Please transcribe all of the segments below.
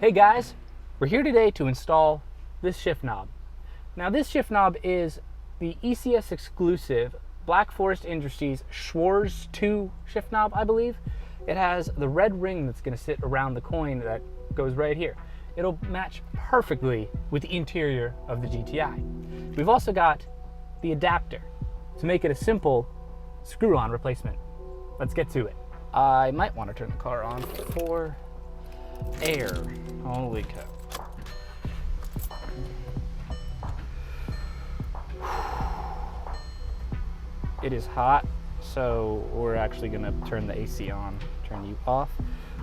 Hey guys, we're here today to install this shift knob. Now this shift knob is the ECS exclusive Black Forest Industries Schwarz 2 shift knob, I believe. It has the red ring that's going to sit around the coin that goes right here. It'll match perfectly with the interior of the GTI. We've also got the adapter to make it a simple screw-on replacement. Let's get to it. I might want to turn the car on for air. Holy cow. It is hot, so we're actually gonna turn the AC on, turn you off.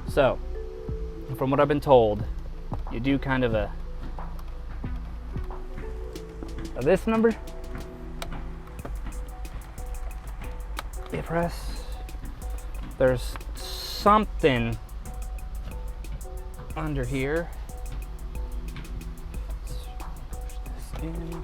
So, from what I've been told, you do kind of a this number. You press. There's something under here. Let's push this in.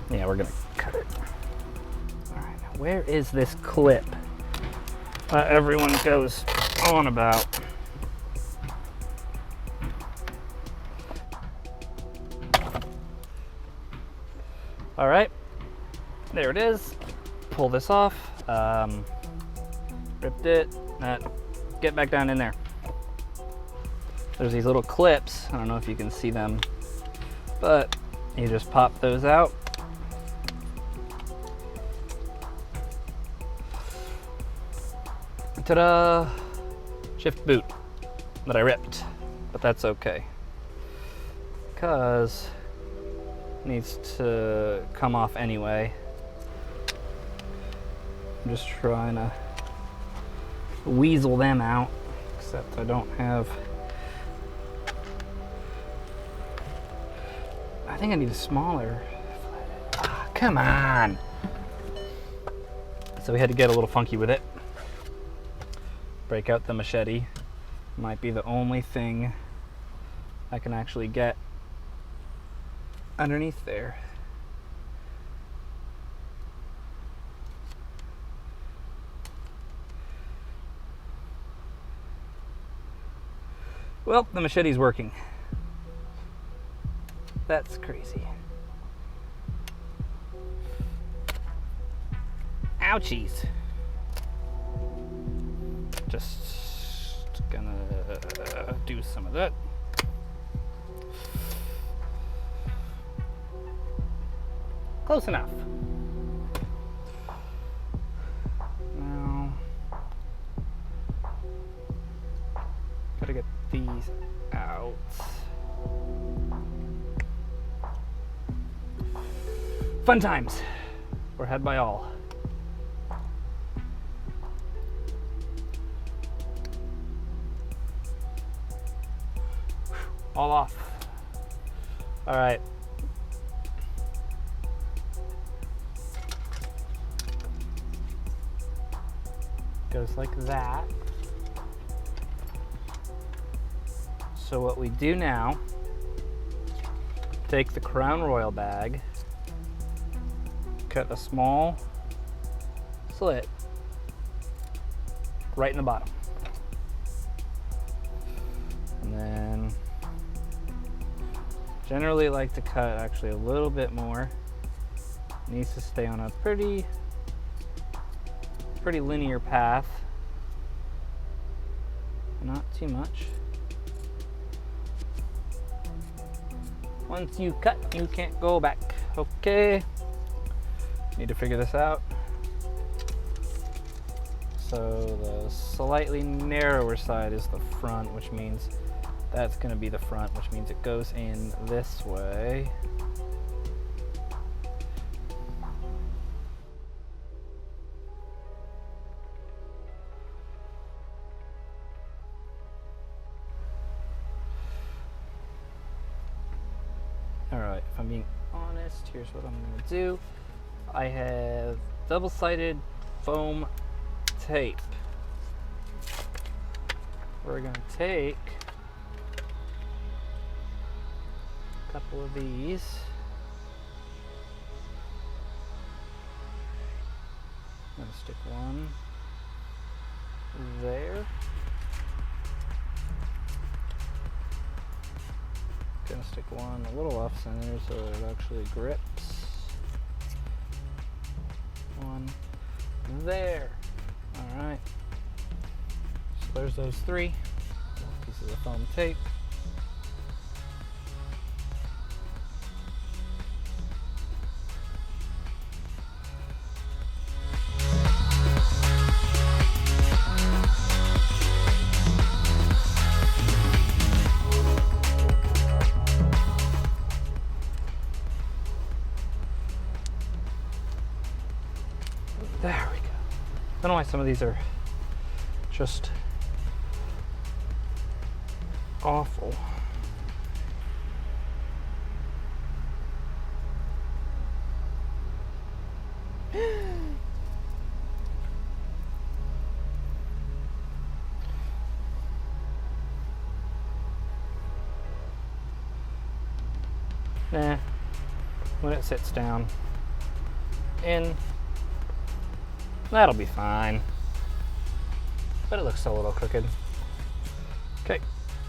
Yeah, we're gonna cut it. All right, now where is this clip everyone goes on about? All right, there it is. Pull this off. Ripped it. Get back down in there. There's these little clips. I don't know if you can see them, but you just pop those out. Ta-da! Shift boot that I ripped, but that's okay, because it needs to come off anyway. I'm just trying to weasel them out, except I don't have. I think I need a smaller. Ah, come on! So we had to get a little funky with it. Break out the machete. Might be the only thing I can actually get underneath there. Well, the machete's working. That's crazy. Ouchies. Just gonna do some of that. Close enough. Now, gotta get these out. Fun times. We're had by all. All off. All right. Goes like that. So what we do now, take the Crown Royal bag, cut a small slit right in the bottom. And then generally like to cut actually a little bit more. It needs to stay on a pretty linear path. Not too much. Once you cut, you can't go back. Okay. Need to figure this out. So the slightly narrower side is the front, which means that's going to be the front, which means it goes in this way. All right, if I'm being honest, here's what I'm going to do. I have double-sided foam tape. We're going to take couple of these. I'm gonna stick one there. Gonna stick one a little off center so it actually grips. One there. All right. So there's those 3 pieces of foam tape. There we go. I don't know why some of these are just awful. Nah, when it sits down in, that'll be fine. But it looks a little crooked. Okay,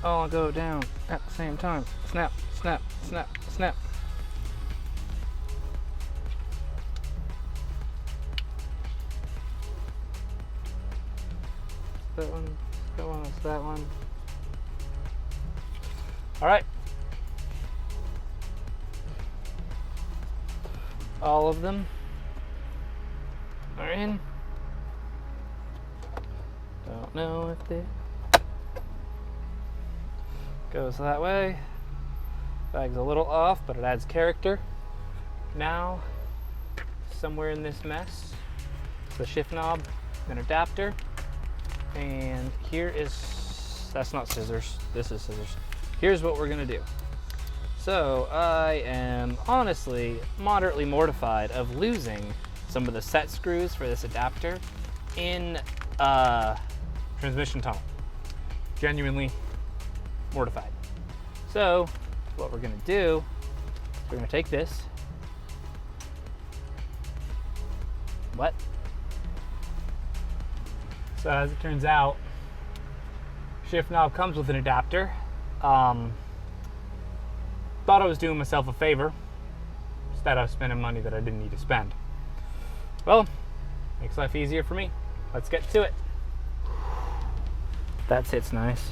all go down at the same time. Snap, snap, snap, snap. That one, that's that one. All right. All of them are in. Don't know if it goes that way. Bag's a little off, but it adds character. Now, somewhere in this mess, the shift knob, an adapter, and here is, that's not scissors, this is scissors. Here's what we're gonna do. So I am honestly moderately mortified of losing some of the set screws for this adapter in transmission tunnel. Genuinely mortified. So what we're gonna do, we're gonna take this. What? So as it turns out, shift knob comes with an adapter. Thought I was doing myself a favor instead of spending money that I didn't need to spend. Well, makes life easier for me. Let's get to it. That sits nice.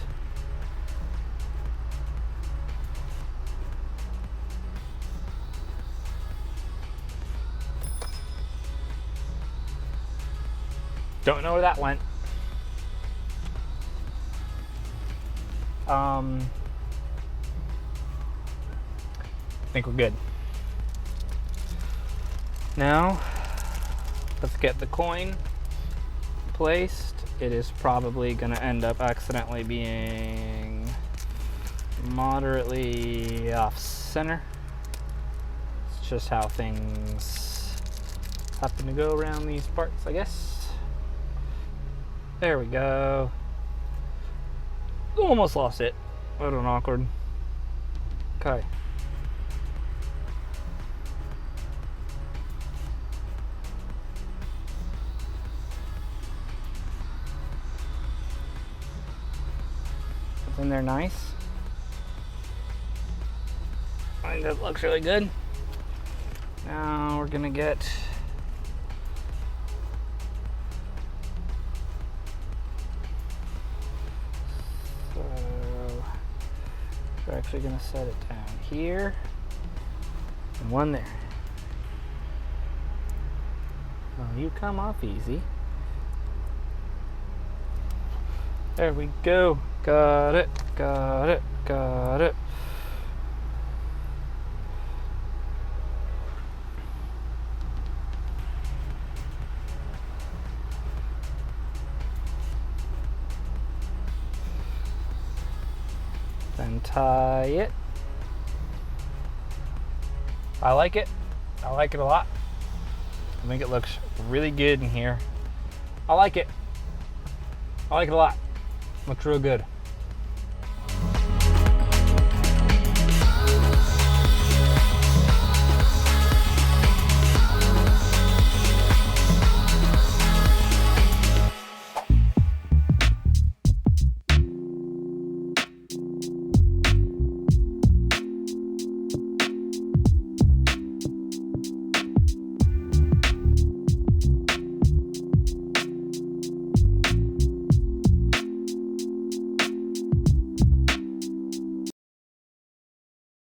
Don't know where that went. I think we're good. Now, let's get the coin placed. It is probably going to end up accidentally being moderately off center. It's just how things happen to go around these parts, I guess. There we go. Almost lost it. What an awkward. Okay. It's in there nice. I think that looks really good. Now we're gonna get we're actually going to set it down here and one there. Well, you come off easy. There we go. Got it, got it, got it. Then tie it. I like it. I like it a lot. I think it looks really good in here. I like it. I like it a lot. Looks real good.